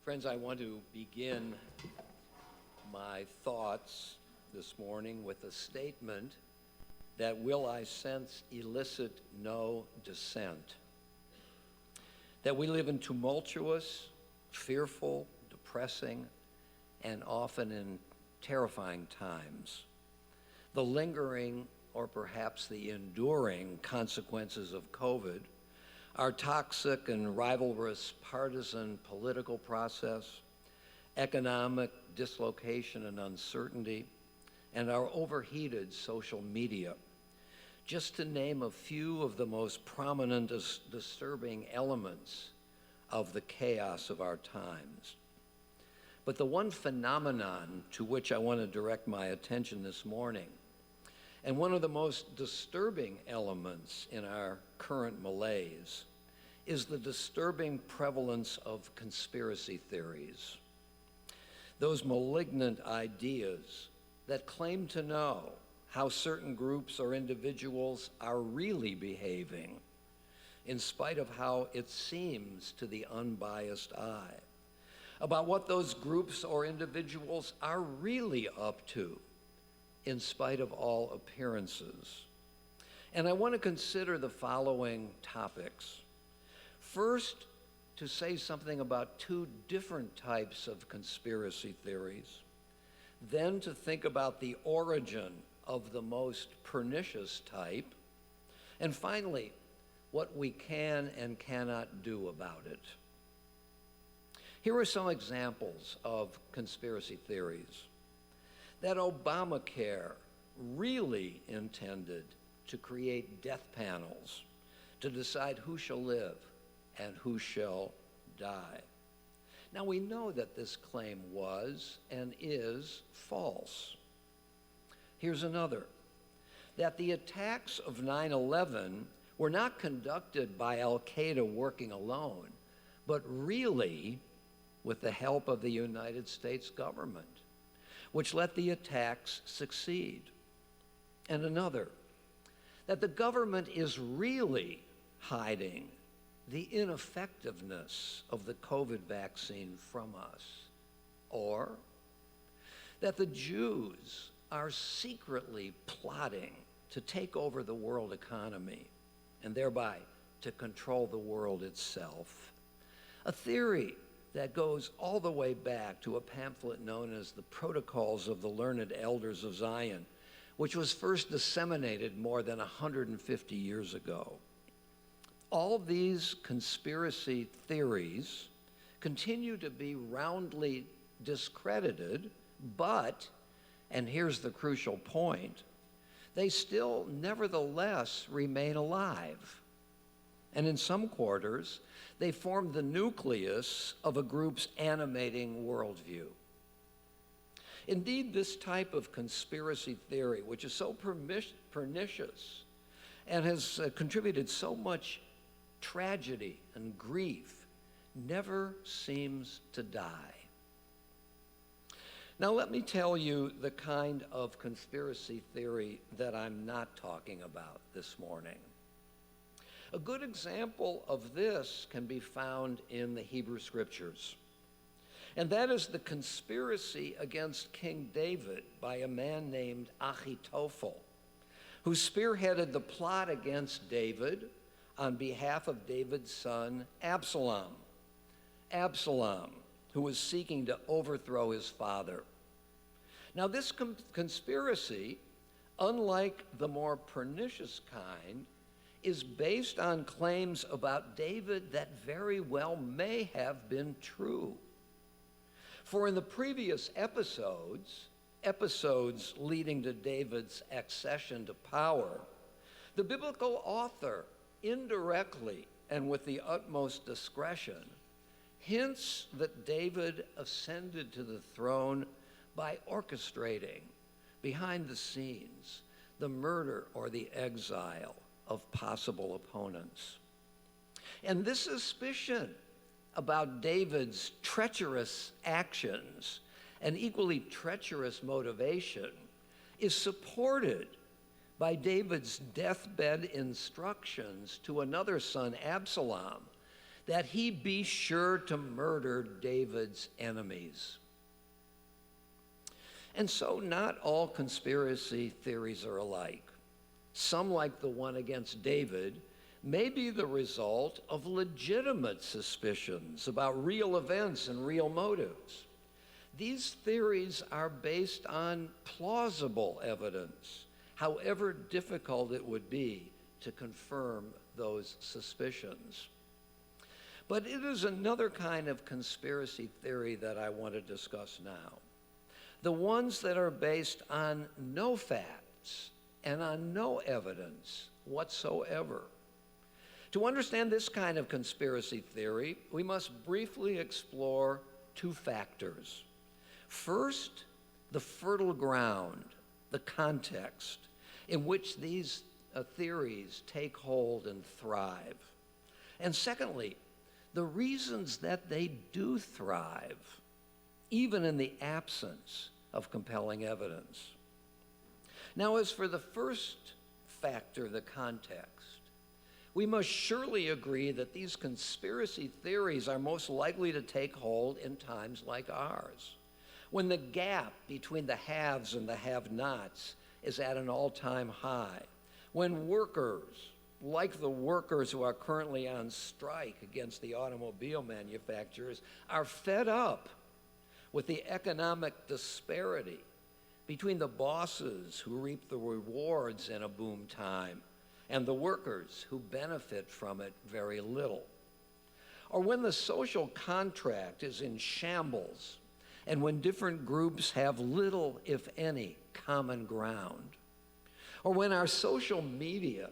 Friends, I want to begin my thoughts this morning with a statement that will, I sense, elicit no dissent. That we live in tumultuous, fearful, depressing, and often in terrifying times. The lingering, or perhaps the enduring, consequences of COVID, our toxic and rivalrous partisan political process, economic dislocation and uncertainty, and our overheated social media, just to name a few of the most prominent disturbing elements of the chaos of our times. But the one phenomenon to which I want to direct my attention this morning, and one of the most disturbing elements in our current malaise, is the disturbing prevalence of conspiracy theories. Those malignant ideas that claim to know how certain groups or individuals are really behaving, in spite of how it seems to the unbiased eye, about what those groups or individuals are really up to, in spite of all appearances. And I want to consider the following topics. First, to say something about two different types of conspiracy theories. Then to think about the origin of the most pernicious type. And finally, what we can and cannot do about it. Here are some examples of conspiracy theories. That Obamacare really intended to create death panels to decide who shall live and who shall die. Now, we know that this claim was and is false. Here's another, that the attacks of 9/11 were not conducted by Al-Qaeda working alone, but really with the help of the United States government, which let the attacks succeed. And another, that the government is really hiding the ineffectiveness of the COVID vaccine from us, or that the Jews are secretly plotting to take over the world economy and thereby to control the world itself. A theory that goes all the way back to a pamphlet known as the Protocols of the Learned Elders of Zion, which was first disseminated more than 150 years ago. All these conspiracy theories continue to be roundly discredited, but, and here's the crucial point, they still nevertheless remain alive. And in some quarters, they form the nucleus of a group's animating worldview. Indeed, this type of conspiracy theory, which is so pernicious and has contributed so much tragedy and grief, never seems to die. Now, let me tell you the kind of conspiracy theory that I'm not talking about this morning. A good example of this can be found in the Hebrew Scriptures, and that is the conspiracy against King David by a man named Ahithophel, who spearheaded the plot against David on behalf of David's son Absalom, who was seeking to overthrow his father. Now, this conspiracy, unlike the more pernicious kind, is based on claims about David that very well may have been true. For in the previous episodes leading to David's accession to power, the biblical author indirectly and with the utmost discretion hints that David ascended to the throne by orchestrating behind the scenes the murder or the exile of possible opponents. And this suspicion about David's treacherous actions and equally treacherous motivation is supported by David's deathbed instructions to another son, Absalom, that he be sure to murder David's enemies. And so not all conspiracy theories are alike. Some, like the one against David, may be the result of legitimate suspicions about real events and real motives. These theories are based on plausible evidence, however difficult it would be to confirm those suspicions. But it is another kind of conspiracy theory that I want to discuss now. The ones that are based on no facts and on no evidence whatsoever. To understand this kind of conspiracy theory, we must briefly explore two factors. First, the fertile ground, the context in which these theories take hold and thrive. And secondly, the reasons that they do thrive, even in the absence of compelling evidence. Now, as for the first factor, the context, we must surely agree that these conspiracy theories are most likely to take hold in times like ours, when the gap between the haves and the have-nots is at an all-time high, when workers, like the workers who are currently on strike against the automobile manufacturers, are fed up with the economic disparity between the bosses who reap the rewards in a boom time and the workers who benefit from it very little. Or when the social contract is in shambles and when different groups have little, if any, common ground. Or when our social media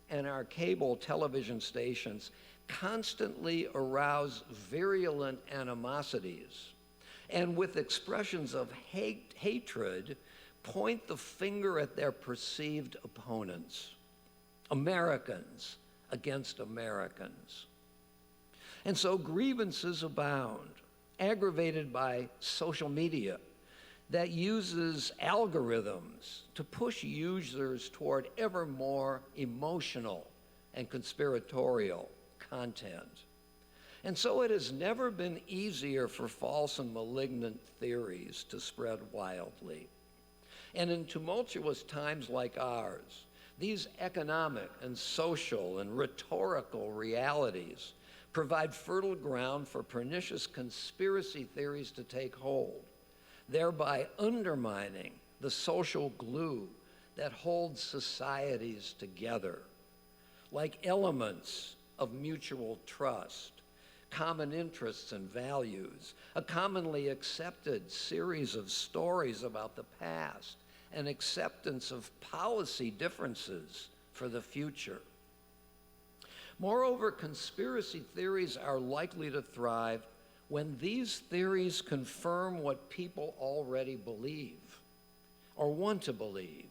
and our cable television stations constantly arouse virulent animosities and with expressions of hatred point the finger at their perceived opponents, Americans against Americans. And so grievances abound, aggravated by social media that uses algorithms to push users toward ever more emotional and conspiratorial content. And so it has never been easier for false and malignant theories to spread wildly. And in tumultuous times like ours, these economic and social and rhetorical realities provide fertile ground for pernicious conspiracy theories to take hold, thereby undermining the social glue that holds societies together, like elements of mutual trust, common interests and values, a commonly accepted series of stories about the past, and acceptance of policy differences for the future. Moreover, conspiracy theories are likely to thrive when these theories confirm what people already believe or want to believe.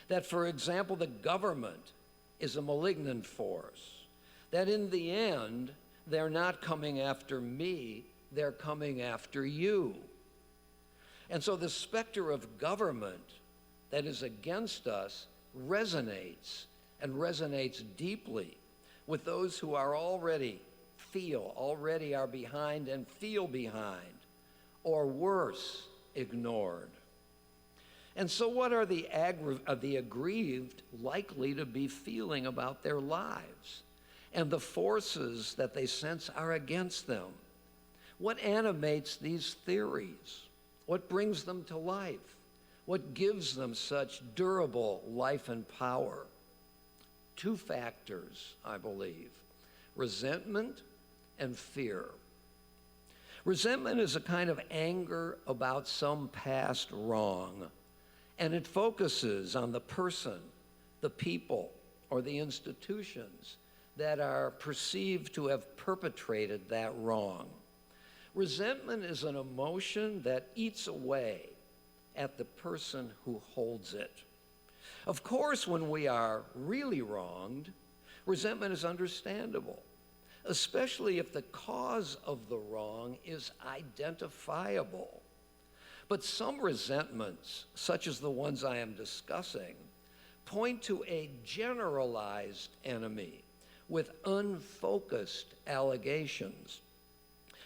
That, for example, the government is a malignant force, that in the end, they're not coming after me, they're coming after you. And so the specter of government that is against us resonates, and resonates deeply with those who are already are behind and feel behind, or worse, ignored. And so what are the aggrieved likely to be feeling about their lives and the forces that they sense are against them? What animates these theories? What brings them to life? What gives them such durable life and power? Two factors, I believe: resentment and fear. Resentment is a kind of anger about some past wrong, and it focuses on the person, the people, or the institutions that are perceived to have perpetrated that wrong. Resentment is an emotion that eats away at the person who holds it. Of course, when we are really wronged, resentment is understandable, especially if the cause of the wrong is identifiable. But some resentments, such as the ones I am discussing, point to a generalized enemy with unfocused allegations.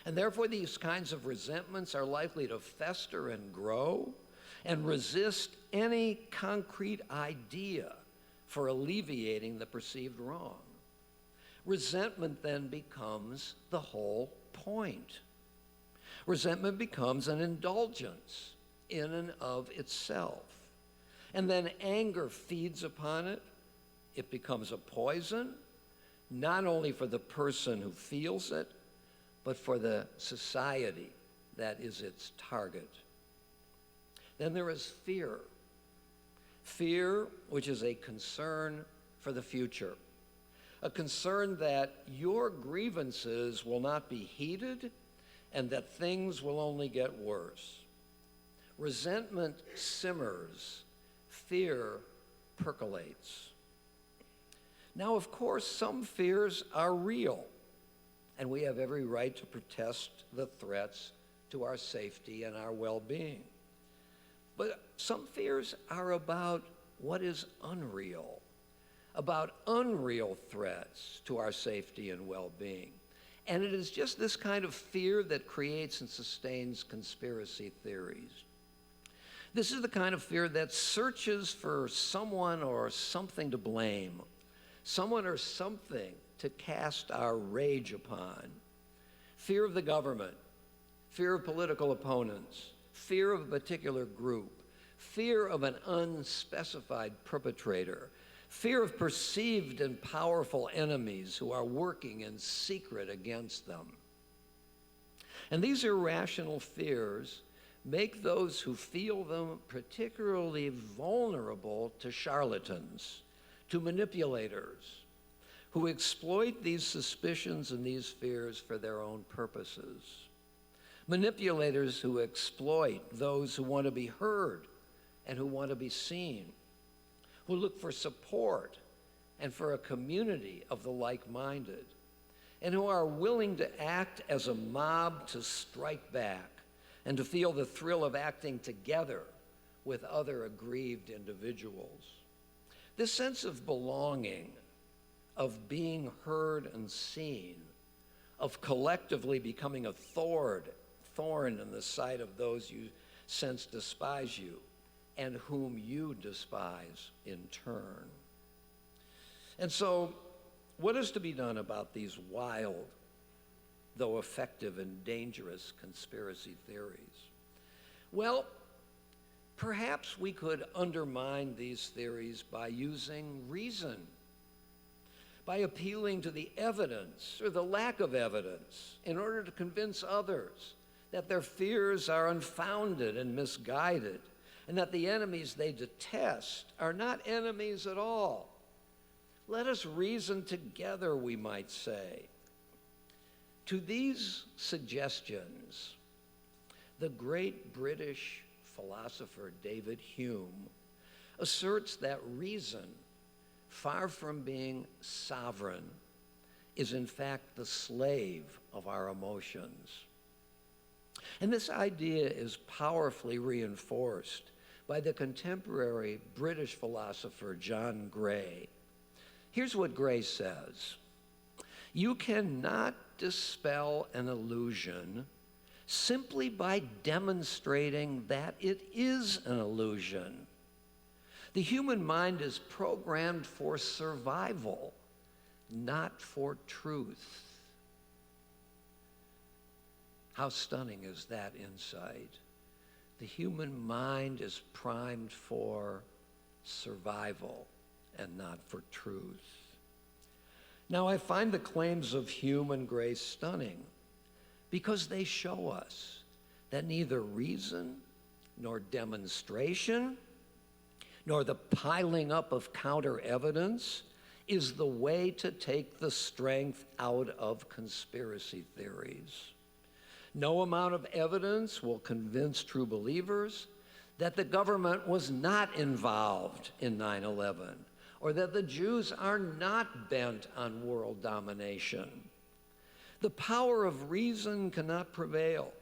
And therefore, these kinds of resentments are likely to fester and grow and resist any concrete idea for alleviating the perceived wrong. Resentment then becomes the whole point. Resentment becomes an indulgence in and of itself. And then anger feeds upon it. It becomes a poison, not only for the person who feels it, but for the society that is its target. Then there is fear. Fear, which is a concern for the future. A concern that your grievances will not be heeded and that things will only get worse. Resentment simmers. Fear percolates. Now, of course, some fears are real, and we have every right to protest the threats to our safety and our well-being. But some fears are about what is unreal, about unreal threats to our safety and well-being. And it is just this kind of fear that creates and sustains conspiracy theories. This is the kind of fear that searches for someone or something to blame, someone or something to cast our rage upon. Fear of the government, fear of political opponents, fear of a particular group, fear of an unspecified perpetrator, fear of perceived and powerful enemies who are working in secret against them. And these irrational fears make those who feel them particularly vulnerable to charlatans, to manipulators, who exploit these suspicions and these fears for their own purposes. Manipulators who exploit those who want to be heard and who want to be seen, who look for support and for a community of the like-minded, and who are willing to act as a mob to strike back and to feel the thrill of acting together with other aggrieved individuals. This sense of belonging, of being heard and seen, of collectively becoming a thorn in the sight of those you sense despise you and whom you despise in turn. And so, what is to be done about these wild, though effective and dangerous conspiracy theories? Well, perhaps we could undermine these theories by using reason, by appealing to the evidence or the lack of evidence in order to convince others that their fears are unfounded and misguided, and that the enemies they detest are not enemies at all. Let us reason together, we might say. To these suggestions, the great British philosopher David Hume asserts that reason, far from being sovereign, is in fact the slave of our emotions. And this idea is powerfully reinforced by the contemporary British philosopher John Gray. Here's what Gray says: "You cannot dispel an illusion simply by demonstrating that it is an illusion. The human mind is programmed for survival, not for truth." How stunning is that insight? The human mind is primed for survival and not for truth. Now, I find the claims of Hume and Gray stunning because they show us that neither reason nor demonstration nor the piling up of counter evidence is the way to take the strength out of conspiracy theories. No amount of evidence will convince true believers that the government was not involved in 9/11, or that the Jews are not bent on world domination. The power of reason cannot prevail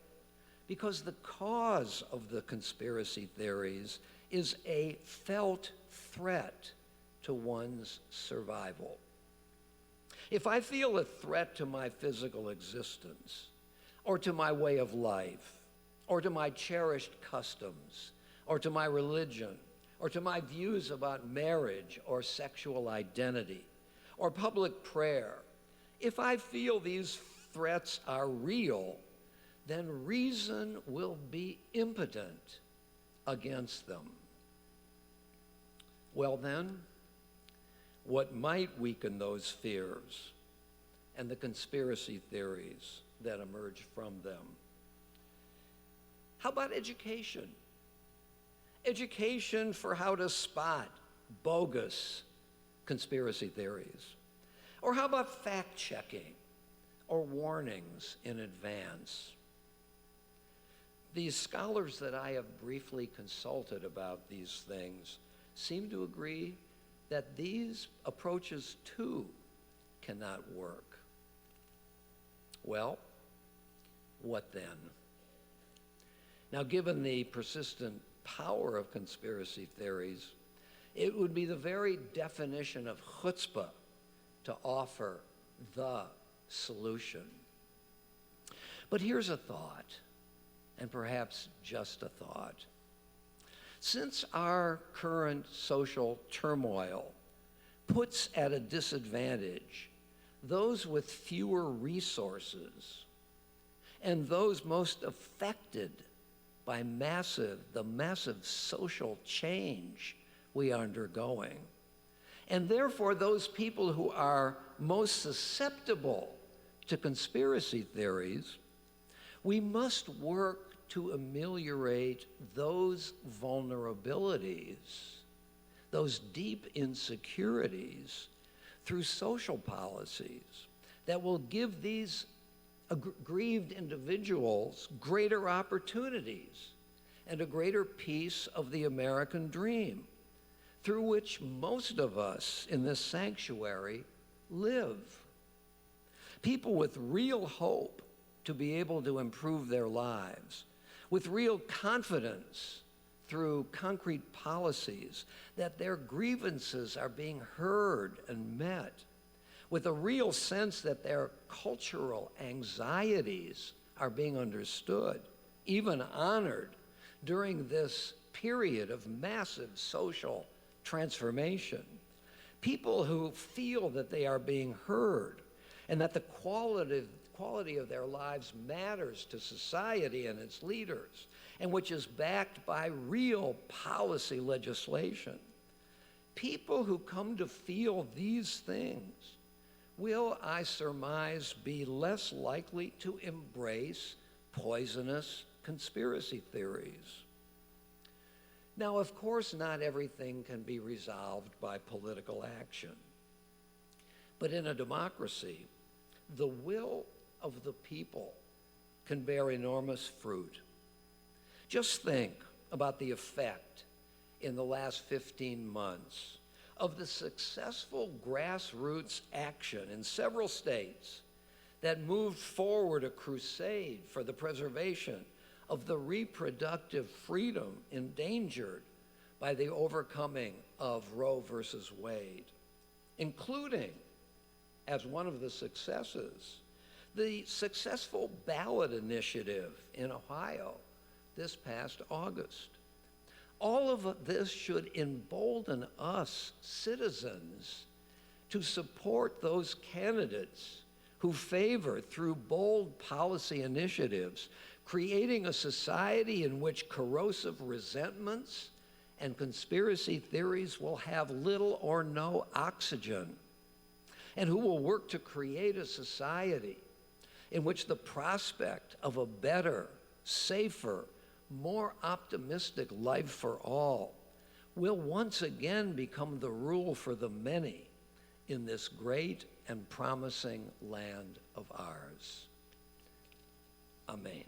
because the cause of the conspiracy theories is a felt threat to one's survival. If I feel a threat to my physical existence, or to my way of life, or to my cherished customs, or to my religion, or to my views about marriage or sexual identity, or public prayer, if I feel these threats are real, then reason will be impotent against them. Well then, what might weaken those fears and the conspiracy theories that emerge from them? How about education? Education for how to spot bogus conspiracy theories. Or how about fact-checking or warnings in advance? These scholars that I have briefly consulted about these things seem to agree that these approaches too cannot work. Well, what then? Now, given the persistent power of conspiracy theories, it would be the very definition of chutzpah to offer the solution. But here's a thought, and perhaps just a thought. Since our current social turmoil puts at a disadvantage those with fewer resources and those most affected by the massive social change we are undergoing, and therefore those people who are most susceptible to conspiracy theories, we must work to ameliorate those vulnerabilities, those deep insecurities, through social policies that will give these aggrieved individuals greater opportunities and a greater piece of the American dream, through which most of us in this sanctuary live. People with real hope to be able to improve their lives, with real confidence through concrete policies that their grievances are being heard and met, with a real sense that their cultural anxieties are being understood, even honored during this period of massive social transformation. People who feel that they are being heard and that the quality of their lives matters to society and its leaders, and which is backed by real policy legislation. People who come to feel these things will, I surmise, be less likely to embrace poisonous conspiracy theories. Now, of course, not everything can be resolved by political action. But in a democracy, the will of the people can bear enormous fruit. Just think about the effect in the last 15 months of the successful grassroots action in several states that moved forward a crusade for the preservation of the reproductive freedom endangered by the overcoming of Roe versus Wade, including, as one of the successes, the successful ballot initiative in Ohio this past August. All of this should embolden us, citizens, to support those candidates who favor, through bold policy initiatives, creating a society in which corrosive resentments and conspiracy theories will have little or no oxygen, and who will work to create a society in which the prospect of a better, safer, more optimistic life for all will once again become the rule for the many in this great and promising land of ours. Amen.